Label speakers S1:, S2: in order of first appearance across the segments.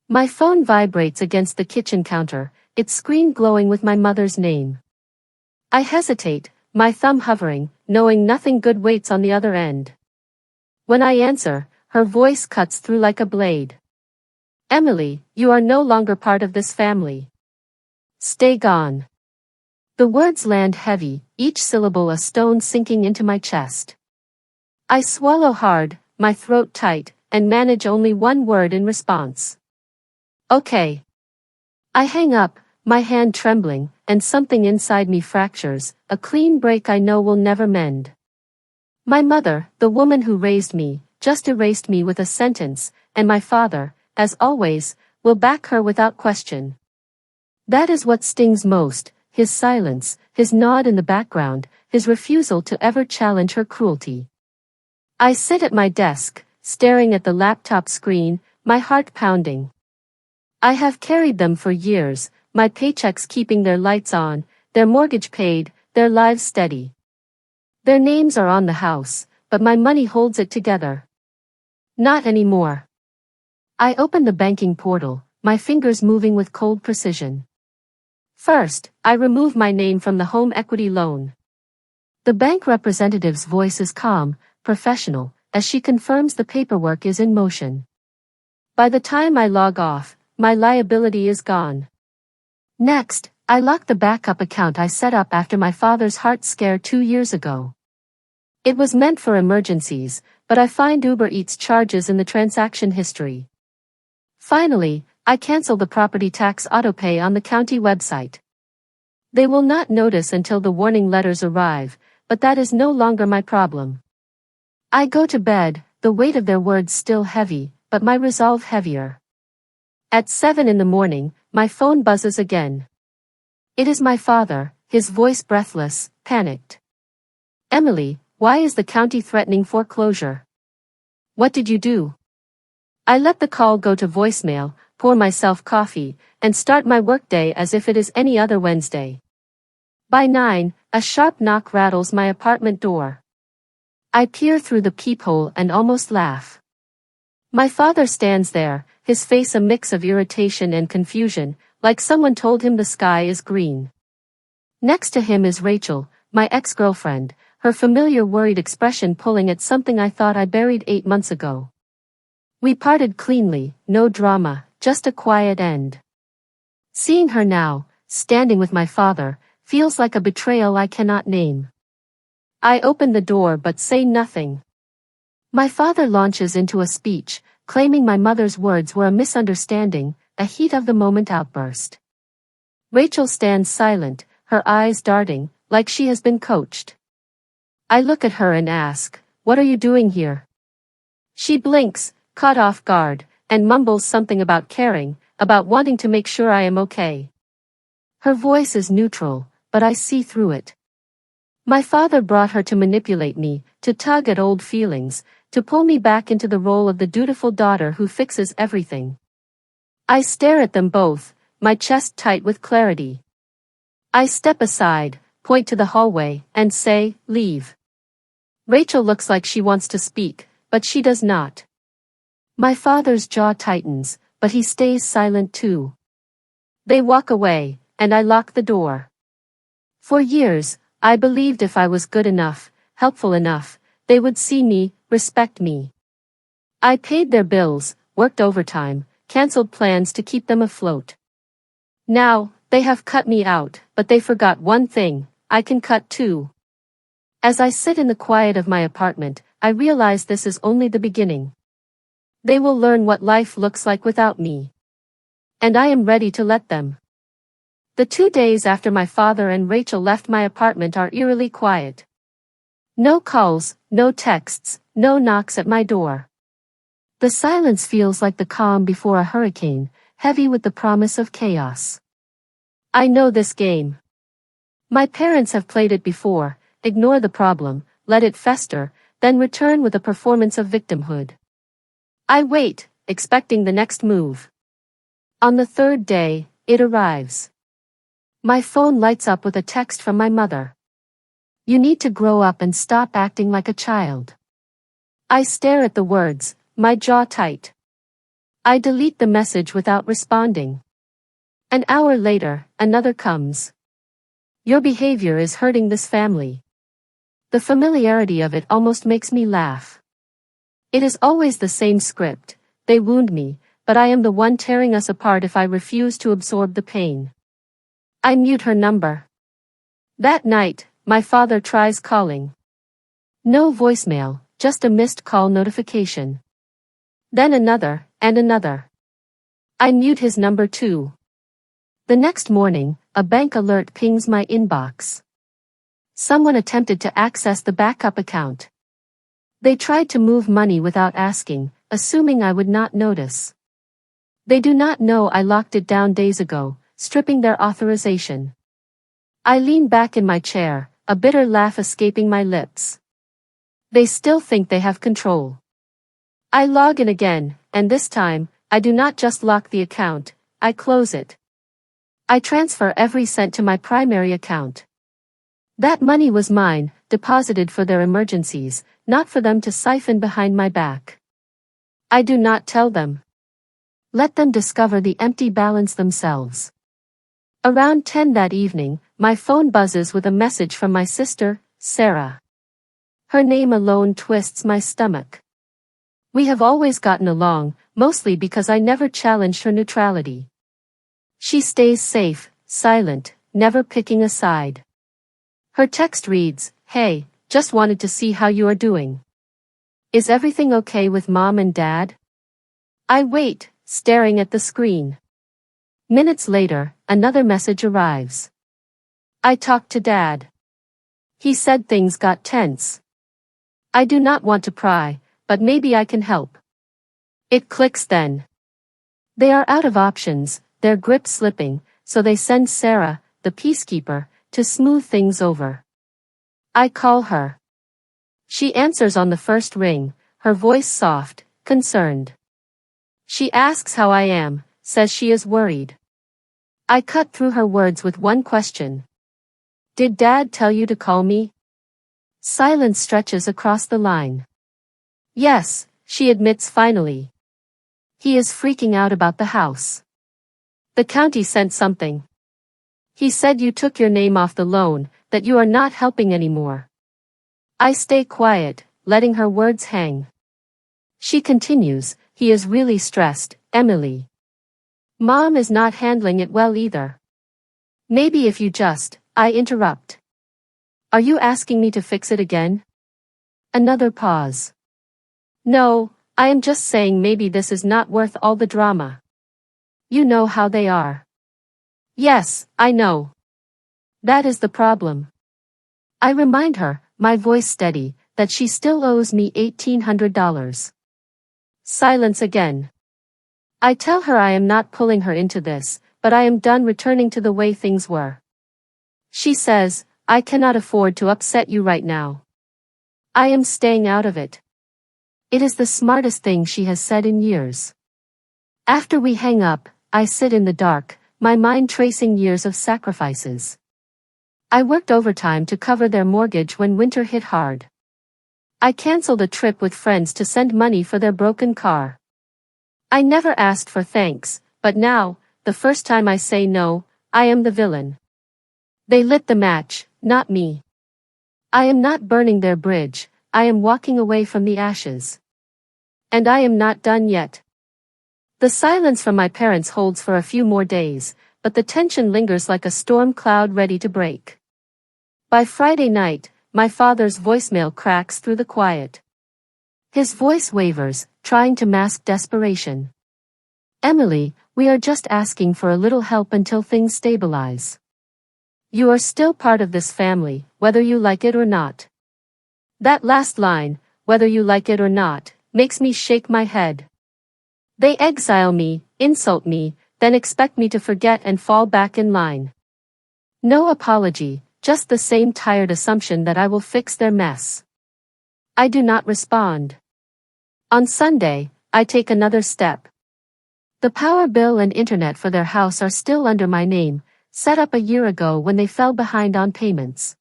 S1: My phone vibrates against the kitchen counter, its screen glowing with my mother's name. I hesitate, my thumb hovering, knowing nothing good waits on the other end. When I answer, her voice cuts through like a blade. Emily, you are no longer part of this family. Stay gone. The words land heavy, each syllable a stone sinking into my chest. I swallow hard, my throat tight, and manage only one word in response. Okay. I hang up, my hand trembling, and something inside me fractures, a clean break I know will never mend. My mother, the woman who raised me, just erased me with a sentence, and my father, as always, will back her without question. That is what stings most, his silence, his nod in the background, his refusal to ever challenge her cruelty. I sit at my desk, staring at the laptop screen, my heart pounding. I have carried them for years, my paychecks keeping their lights on, their mortgage paid, their lives steady. Their names are on the house, but my money holds it together. Not anymore. I open the banking portal, my fingers moving with cold precision. First, I remove my name from the home equity loan. The bank representative's voice is calm, professional, as she confirms the paperwork is in motion. By the time I log off, my liability is gone. Next, I lock the backup account I set up after my father's heart scare 2 years ago. It was meant for emergencies, but I find Uber Eats charges in the transaction history. Finally, I cancel the property tax autopay on the county website. They will not notice until the warning letters arrive, but that is no longer my problem. I go to bed, the weight of their words still heavy, but my resolve heavier. At 7 in the morning, my phone buzzes again. It is my father, his voice breathless, panicked. Emily, why is the county threatening foreclosure? What did you do? I let the call go to voicemail, pour myself coffee, and start my workday as if it is any other Wednesday. By 9, a sharp knock rattles my apartment door. I peer through the peephole and almost laugh. My father stands there, his face a mix of irritation and confusion, like someone told him the sky is green. Next to him is Rachel, my ex-girlfriend, her familiar worried expression pulling at something I thought I buried 8 months ago. We parted cleanly, no drama, just a quiet end. Seeing her now, standing with my father, feels like a betrayal I cannot name. I open the door but say nothing. My father launches into a speech, claiming my mother's words were a misunderstanding, a heat-of-the-moment outburst. Rachel stands silent, her eyes darting, like she has been coached. I look at her and ask, "What are you doing here?" She blinks, caught off guard, and mumbles something about caring, about wanting to make sure I am okay. Her voice is neutral, but I see through it. My father brought her to manipulate me, to tug at old feelings, to pull me back into the role of the dutiful daughter who fixes everything. I stare at them both, my chest tight with clarity. I step aside, point to the hallway, and say, "Leave." Rachel looks like she wants to speak, but she does not. My father's jaw tightens, but he stays silent too. They walk away, and I lock the door. For years, I believed if I was good enough, helpful enough, they would see me, respect me. I paid their bills, worked overtime, canceled plans to keep them afloat. Now, they have cut me out, but they forgot one thing: I can cut too. As I sit in the quiet of my apartment, I realize this is only the beginning. They will learn what life looks like without me. And I am ready to let them. The 2 days after my father and Rachel left my apartment are eerily quiet. No calls, no texts, no knocks at my door. The silence feels like the calm before a hurricane, heavy with the promise of chaos. I know this game. My parents have played it before: ignore the problem, let it fester, then return with a performance of victimhood. I wait, expecting the next move. On the 3rd day, it arrives. My phone lights up with a text from my mother. "You need to grow up and stop acting like a child." I stare at the words, my jaw tight. I delete the message without responding. An hour later, another comes. Your behavior is hurting this family. The familiarity of it almost makes me laugh. It is always the same script. They wound me, but I am the one tearing us apart if I refuse to absorb the pain. I mute her number. That night, my father tries calling. No voicemail, just a missed call notification. Then another, and another. I mute his number too. The next morning, a bank alert pings my inbox. Someone attempted to access the backup account. They tried to move money without asking, assuming I would not notice. They do not know I locked it down days ago, stripping their authorization. I lean back in my chair, a bitter laugh escaping my lips. They still think they have control. I log in again, and this time, I do not just lock the account, I close it. I transfer every cent to my primary account. That money was mine, deposited for their emergencies, not for them to siphon behind my back. I do not tell them. Let them discover the empty balance themselves. Around 10 that evening, my phone buzzes with a message from my sister, Sarah. Her name alone twists my stomach. We have always gotten along, mostly because I never challenged her neutrality. She stays safe, silent, never picking a side. Her text reads, "Hey, just wanted to see how you are doing. Is everything okay with mom and dad?" I wait, staring at the screen. Minutes later, another message arrives. I talked to dad. He said things got tense. I do not want to pry, but maybe I can help. It clicks then. They are out of options, their grip slipping, so they send Sarah, the peacekeeper, to smooth things over. I call her. She answers on the first ring, her voice soft, concerned. She asks how I am, says she is worried. I cut through her words with one question. Did Dad tell you to call me? Silence stretches across the line. Yes, she admits finally. He is freaking out about the house. The county sent something. He said you took your name off the loan, that you are not helping anymore. I stay quiet, letting her words hang. She continues, he is really stressed, Emily. Mom is not handling it well either. Maybe if you just, I interrupt. Are you asking me to fix it again? Another pause. No, I am just saying maybe this is not worth all the drama. You know how they are. Yes, I know. That is the problem. I remind her, my voice steady, that she still owes me $1,800. Silence again. I tell her I am not pulling her into this, but I am done returning to the way things were. She says, I cannot afford to upset you right now. I am staying out of it. It is the smartest thing she has said in years. After we hang up, I sit in the dark, my mind tracing years of sacrifices. I worked overtime to cover their mortgage when winter hit hard. I canceled a trip with friends to send money for their broken car. I never asked for thanks, but now, the first time I say no, I am the villain. They lit the match, not me. I am not burning their bridge, I am walking away from the ashes. And I am not done yet. The silence from my parents holds for a few more days, but the tension lingers like a storm cloud ready to break. By Friday night, my father's voicemail cracks through the quiet. His voice wavers, trying to mask desperation. Emily, we are just asking for a little help until things stabilize. You are still part of this family, whether you like it or not. That last line, whether you like it or not, makes me shake my head. They exile me, insult me, then expect me to forget and fall back in line. No apology, just the same tired assumption that I will fix their mess. I do not respond. On Sunday, I take another step. The power bill and internet for their house are still under my name, set up a year ago when they fell behind on payments.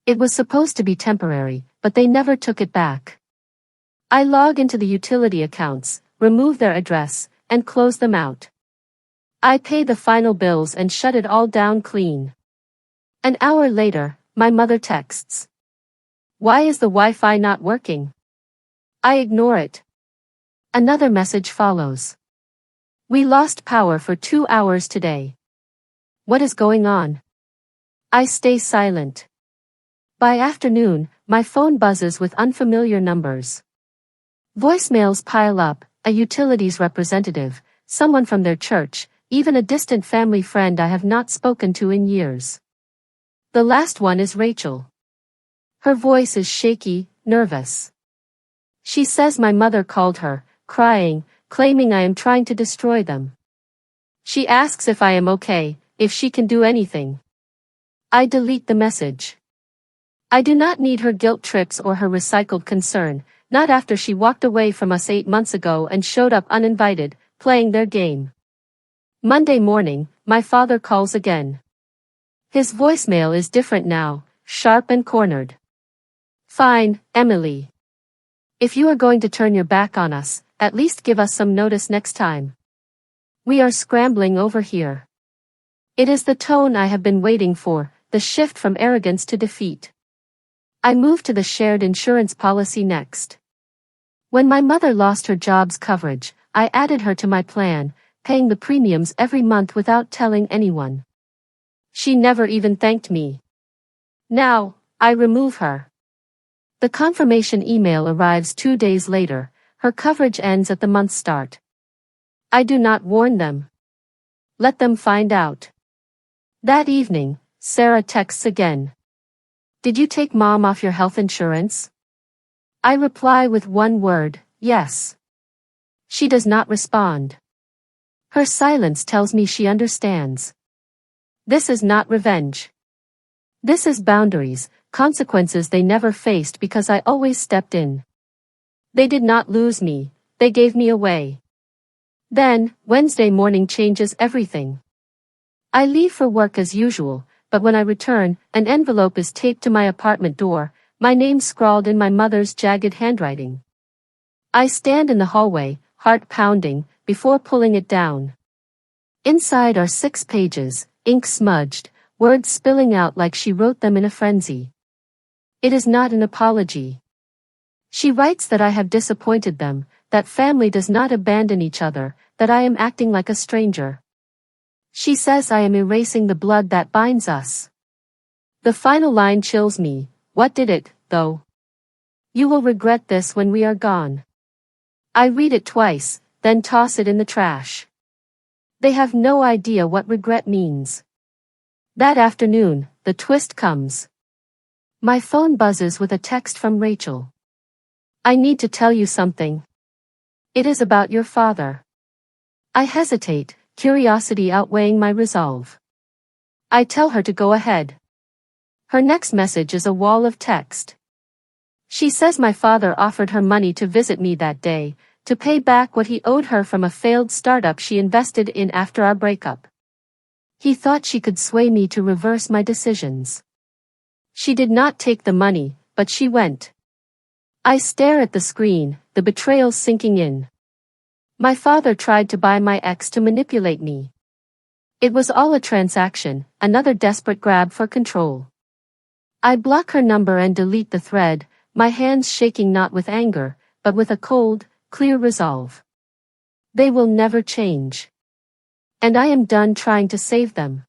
S1: It was supposed to be temporary, but they never took it back. I log into the utility accounts, remove their address, and close them out. I pay the final bills and shut it all down clean. An hour later, my mother texts. Why is the Wi-Fi not working? I ignore it. Another message follows. We lost power for 2 hours today. What is going on? I stay silent. By afternoon, my phone buzzes with unfamiliar numbers. Voicemails pile up, a utilities representative, someone from their church, even a distant family friend I have not spoken to in years. The last one is Rachel. Her voice is shaky, nervous. She says my mother called her, crying, claiming I am trying to destroy them. She asks if I am okay, if she can do anything. I delete the message. I do not need her guilt trips or her recycled concern, not after she walked away from us 8 months ago and showed up uninvited, playing their game. Monday morning, my father calls again. His voicemail is different now, sharp and cornered. Fine, Emily. If you are going to turn your back on us, at least give us some notice next time. We are scrambling over here. It is the tone I have been waiting for, the shift from arrogance to defeat. I moved to the shared insurance policy next. When my mother lost her job's coverage, I added her to my plan, paying the premiums every month without telling anyone. She never even thanked me. Now, I remove her. The confirmation email arrives 2 days later. Her coverage ends at the month's start. I do not warn them. Let them find out. That evening, Sarah texts again. Did you take mom off your health insurance? I reply with one word, yes. She does not respond. Her silence tells me she understands. This is not revenge. This is boundaries, consequences they never faced because I always stepped in. They did not lose me, they gave me away. Then, Wednesday morning changes everything. I leave for work as usual, but when I return, an envelope is taped to my apartment door, my name scrawled in my mother's jagged handwriting. I stand in the hallway, heart pounding, before pulling it down. Inside are 6 pages, ink smudged, words spilling out like she wrote them in a frenzy. It is not an apology. She writes that I have disappointed them, that family does not abandon each other, that I am acting like a stranger. She says I am erasing the blood that binds us. The final line chills me. What did it, though? You will regret this when we are gone. I read it twice, then toss it in the trash. They have no idea what regret means. That afternoon, the twist comes. My phone buzzes with a text from Rachel. I need to tell you something. It is about your father. I hesitate, curiosity outweighing my resolve. I tell her to go ahead. Her next message is a wall of text. She says my father offered her money to visit me that day, to pay back what he owed her from a failed startup she invested in after our breakup. He thought she could sway me to reverse my decisions. She did not take the money, but she went. I stare at the screen, the betrayal sinking in. My father tried to buy my ex to manipulate me. It was all a transaction, another desperate grab for control. I block her number and delete the thread, my hands shaking not with anger, but with a cold, clear resolve. They will never change. And I am done trying to save them.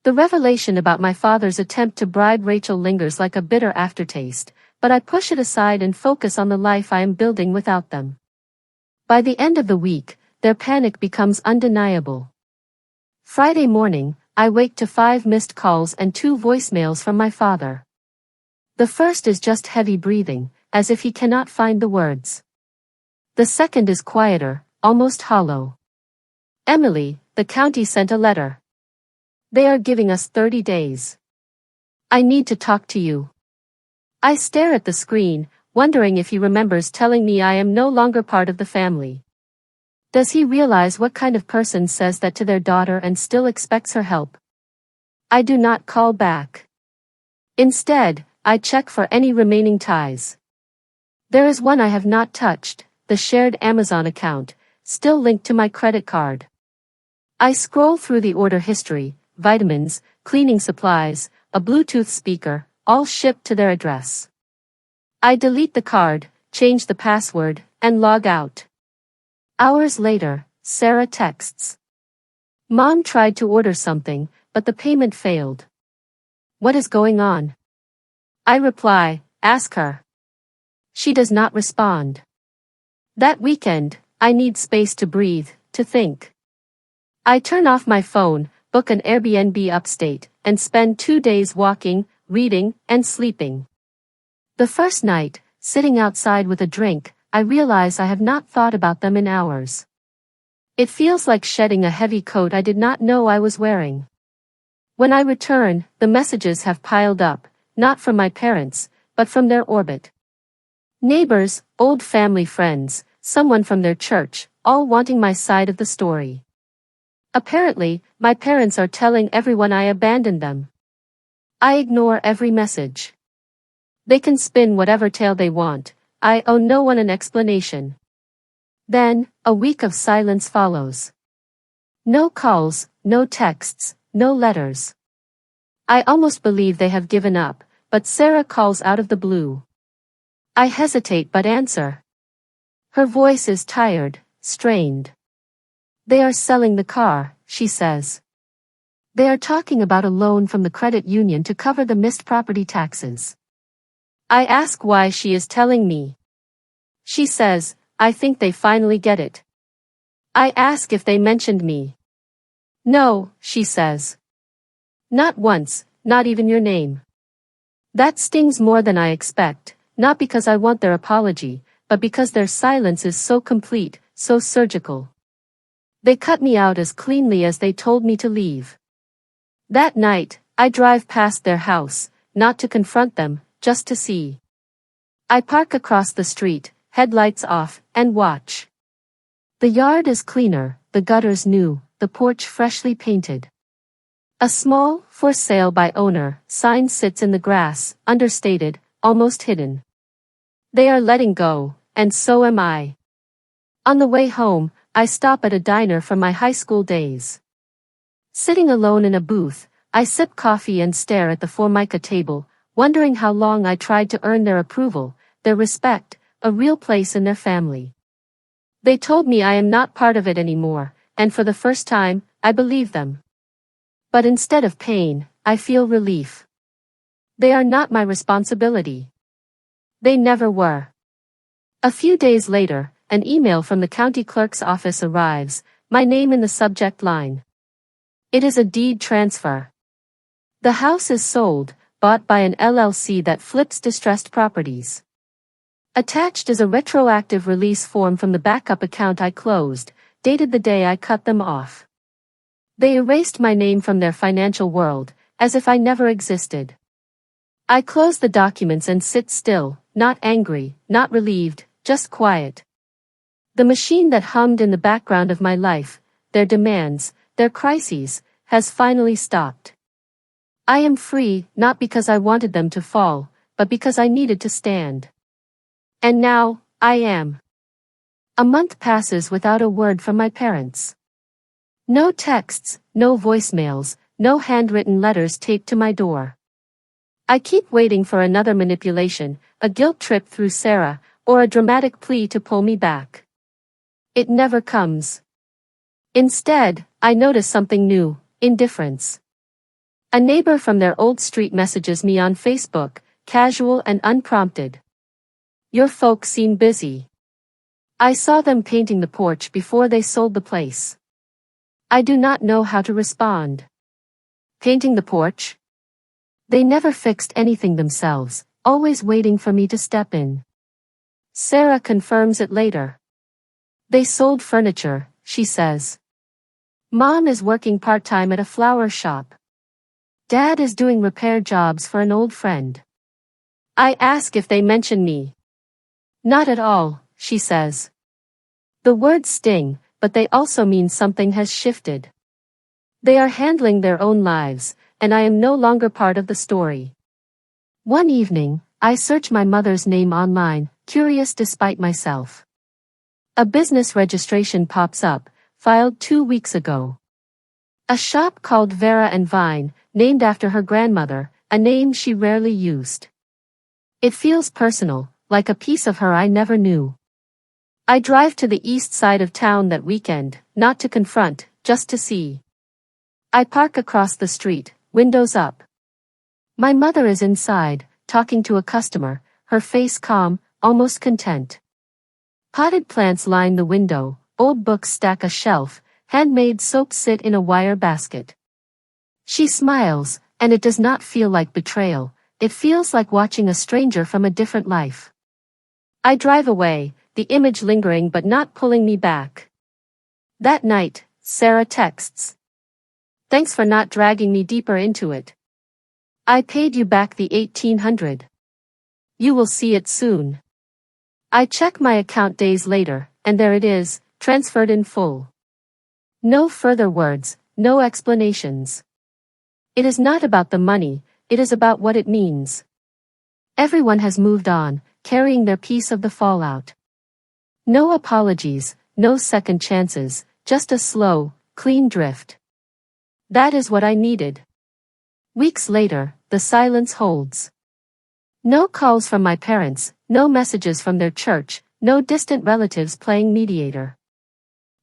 S1: The revelation about my father's attempt to bribe Rachel lingers like a bitter aftertaste, but I push it aside and focus on the life I am building without them. By the end of the week, their panic becomes undeniable. Friday morning, I wake to 5 missed calls and 2 voicemails from my father. The first is just heavy breathing, as if he cannot find the words. The second is quieter, almost hollow. Emily, the county sent a letter. They are giving us 30 days. I need to talk to you. I stare at the screen, wondering if he remembers telling me I am no longer part of the family. Does he realize what kind of person says that to their daughter and still expects her help? I do not call back. Instead, I check for any remaining ties. There is one I have not touched, the shared Amazon account, still linked to my credit card. I scroll through the order history, vitamins, cleaning supplies, a Bluetooth speaker, all shipped to their address. I delete the card, change the password, and log out. Hours later, Sarah texts. Mom tried to order something, but the payment failed. What is going on? I reply, ask her. She does not respond. That weekend, I need space to breathe, to think. I turn off my phone, book an Airbnb upstate, and spend 2 days walking, reading, and sleeping. The first night, sitting outside with a drink, I realize I have not thought about them in hours. It feels like shedding a heavy coat I did not know I was wearing. When I return, the messages have piled up, not from my parents, but from their orbit. Neighbors, old family friends, someone from their church, all wanting my side of the story. Apparently, my parents are telling everyone I abandoned them. I ignore every message. They can spin whatever tale they want, I owe no one an explanation. Then, a week of silence follows. No calls, no texts, no letters. I almost believe they have given up, but Sarah calls out of the blue. I hesitate but answer. Her voice is tired, strained. They are selling the car, she says. They are talking about a loan from the credit union to cover the missed property taxes. I ask why she is telling me. She says, I think they finally get it. I ask if they mentioned me. No, she says. Not once, not even your name. That stings more than I expect, not because I want their apology, but because their silence is so complete, so surgical. They cut me out as cleanly as they told me to leave. That night, I drive past their house, not to confront them, just to see. I park across the street, headlights off, and watch. The yard is cleaner, the gutters new, the porch freshly painted. A small, for sale by owner, sign sits in the grass, understated, almost hidden. They are letting go, and so am I. On the way home, I stop at a diner from my high school days. Sitting alone in a booth, I sip coffee and stare at the Formica table, wondering how long I tried to earn their approval, their respect, a real place in their family. They told me I am not part of it anymore, and for the first time, I believe them. But instead of pain, I feel relief. They are not my responsibility. They never were. A few days later, an email from the county clerk's office arrives, my name in the subject line. It is a deed transfer. The house is sold, bought by an LLC that flips distressed properties. Attached is a retroactive release form from the backup account I closed, dated the day I cut them off. They erased my name from their financial world, as if I never existed. I close the documents and sit still, not angry, not relieved, just quiet. The machine that hummed in the background of my life, their demands, their crises, has finally stopped. I am free, not because I wanted them to fall, but because I needed to stand. And now, I am. A month passes without a word from my parents. No texts, no voicemails, no handwritten letters taped to my door. I keep waiting for another manipulation, a guilt trip through Sarah, or a dramatic plea to pull me back. It never comes. Instead, I notice something new, indifference. A neighbor from their old street messages me on Facebook, casual and unprompted. Your folks seem busy. I saw them painting the porch before they sold the place. I do not know how to respond. Painting the porch? They never fixed anything themselves, always waiting for me to step in. Sarah confirms it later. They sold furniture, she says. Mom is working part-time at a flower shop. Dad is doing repair jobs for an old friend. I ask if they mention me. Not at all, she says. The words sting, but they also mean something has shifted. They are handling their own lives, and I am no longer part of the story. One evening, I search my mother's name online, curious despite myself. A business registration pops up, filed 2 weeks ago. A shop called Vera and Vine, named after her grandmother, a name she rarely used. It feels personal, like a piece of her I never knew. I drive to the east side of town that weekend, not to confront, just to see. I park across the street, windows up. My mother is inside, talking to a customer, her face calm, almost content. Potted plants line the window, old books stack a shelf, handmade soaps sit in a wire basket. She smiles, and it does not feel like betrayal, it feels like watching a stranger from a different life. I drive away, the image lingering but not pulling me back. That night, Sarah texts. Thanks for not dragging me deeper into it. I paid you back the 1800. You will see it soon. I check my account days later, and there it is, transferred in full. No further words, no explanations. It is not about the money, it is about what it means. Everyone has moved on, carrying their piece of the fallout. No apologies, no second chances, just a slow, clean drift. That is what I needed. Weeks later, the silence holds. No calls from my parents, no messages from their church, no distant relatives playing mediator.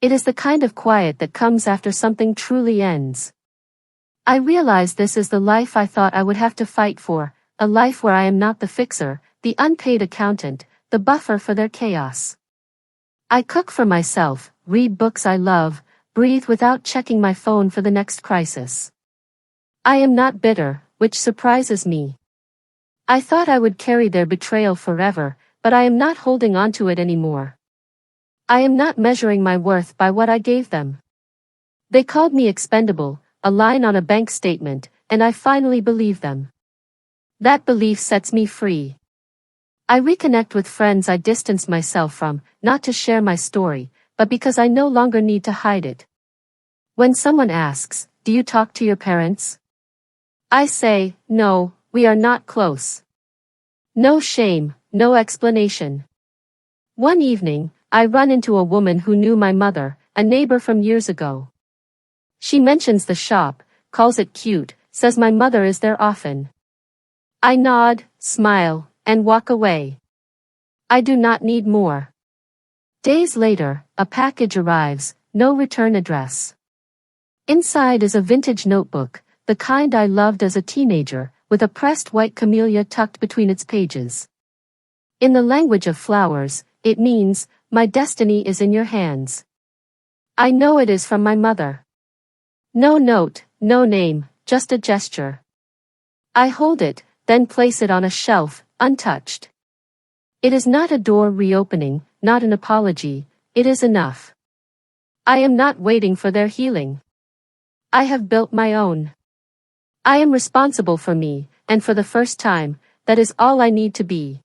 S1: It is the kind of quiet that comes after something truly ends. I realize this is the life I thought I would have to fight for, a life where I am not the fixer, the unpaid accountant, the buffer for their chaos. I cook for myself, read books I love, breathe without checking my phone for the next crisis. I am not bitter, which surprises me. I thought I would carry their betrayal forever, but I am not holding on to it anymore. I am not measuring my worth by what I gave them. They called me expendable, a line on a bank statement, and I finally believe them. That belief sets me free. I reconnect with friends I distanced myself from, not to share my story, but because I no longer need to hide it. When someone asks, "Do you talk to your parents?" I say, "No, we are not close." No shame, no explanation. One evening, I run into a woman who knew my mother, a neighbor from years ago. She mentions the shop, calls it cute, says my mother is there often. I nod, smile, and walk away. I do not need more. Days later, a package arrives, no return address. Inside is a vintage notebook, the kind I loved as a teenager, with a pressed white camellia tucked between its pages. In the language of flowers, it means, "My destiny is in your hands." I know it is from my mother. No note, no name, just a gesture. I hold it, then place it on a shelf, untouched. It is not a door reopening, not an apology, it is enough. I am not waiting for their healing. I have built my own. I am responsible for me, and for the first time, that is all I need to be.